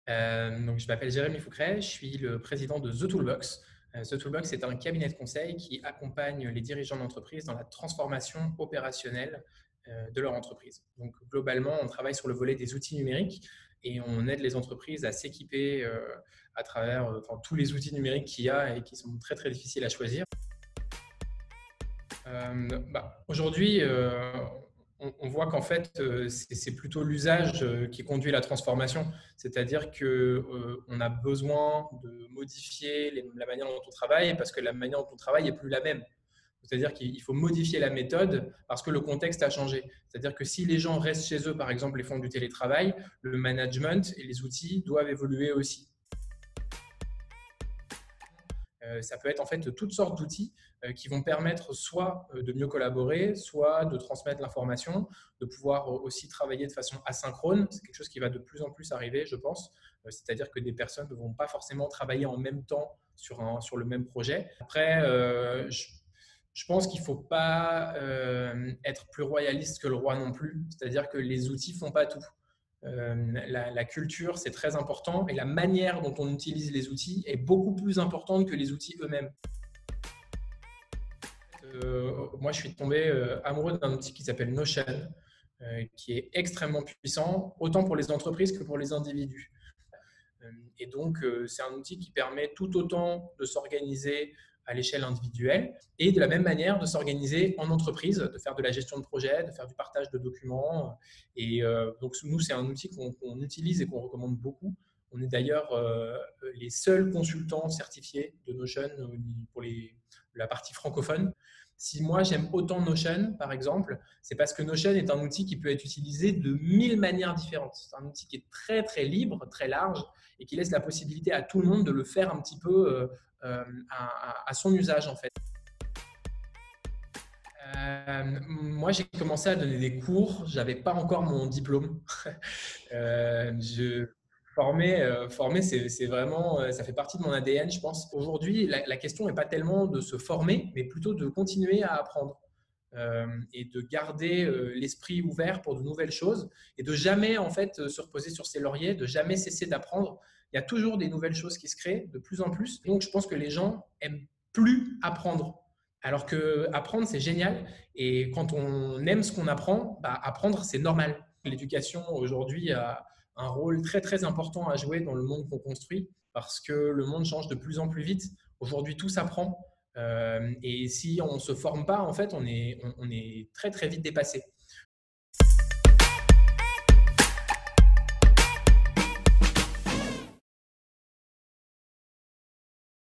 Donc, je m'appelle Jérémy Foucret, je suis le président de The Toolbox. The Toolbox est un cabinet de conseil qui accompagne les dirigeants d'entreprise dans la transformation opérationnelle de leur entreprise. Donc, globalement, on travaille sur le volet des outils numériques et on aide les entreprises à s'équiper à travers tous les outils numériques qu'il y a et qui sont très, très difficiles à choisir. Aujourd'hui, on voit qu'en fait, c'est plutôt l'usage qui conduit la transformation. C'est-à-dire qu'on a besoin de modifier la manière dont on travaille parce que la manière dont on travaille n'est plus la même. C'est-à-dire qu'il faut modifier la méthode parce que le contexte a changé. C'est-à-dire que si les gens restent chez eux, par exemple, et font du télétravail, le management et les outils doivent évoluer aussi. Ça peut être en fait toutes sortes d'outils qui vont permettre soit de mieux collaborer, soit de transmettre l'information, de pouvoir aussi travailler de façon asynchrone. C'est quelque chose qui va de plus en plus arriver, je pense. C'est-à-dire que des personnes ne vont pas forcément travailler en même temps sur le même projet. Après, je pense qu'il ne faut pas être plus royaliste que le roi non plus. C'est-à-dire que les outils ne font pas tout. La culture, c'est très important et la manière dont on utilise les outils est beaucoup plus importante que les outils eux-mêmes. Moi, je suis tombé amoureux d'un outil qui s'appelle Notion, qui est extrêmement puissant, autant pour les entreprises que pour les individus. Et donc, c'est un outil qui permet tout autant de s'organiser à l'échelle individuelle et de la même manière de s'organiser en entreprise, de faire de la gestion de projet, de faire du partage de documents. Et donc, nous, c'est un outil qu'on utilise et qu'on recommande beaucoup. On est d'ailleurs les seuls consultants certifiés de Notion pour la partie francophone. Si moi j'aime autant Notion, par exemple, c'est parce que Notion est un outil qui peut être utilisé de 1000 manières différentes. C'est un outil qui est très très libre, très large et qui laisse la possibilité à tout le monde de le faire un petit peu à son usage en fait. Moi, j'ai commencé à donner des cours. J'avais pas encore mon diplôme. Je former, c'est vraiment, ça fait partie de mon ADN, je pense. Aujourd'hui, la question n'est pas tellement de se former, mais plutôt de continuer à apprendre et de garder l'esprit ouvert pour de nouvelles choses et de jamais en fait se reposer sur ses lauriers, de jamais cesser d'apprendre. Il y a toujours des nouvelles choses qui se créent de plus en plus. Donc, je pense que les gens aiment plus apprendre. Alors que apprendre, c'est génial. Et quand on aime ce qu'on apprend, apprendre, c'est normal. L'éducation aujourd'hui a un rôle très très important à jouer dans le monde qu'on construit parce que le monde change de plus en plus vite. Aujourd'hui, tout s'apprend. Et si on ne se forme pas, en fait, on est très très vite dépassé.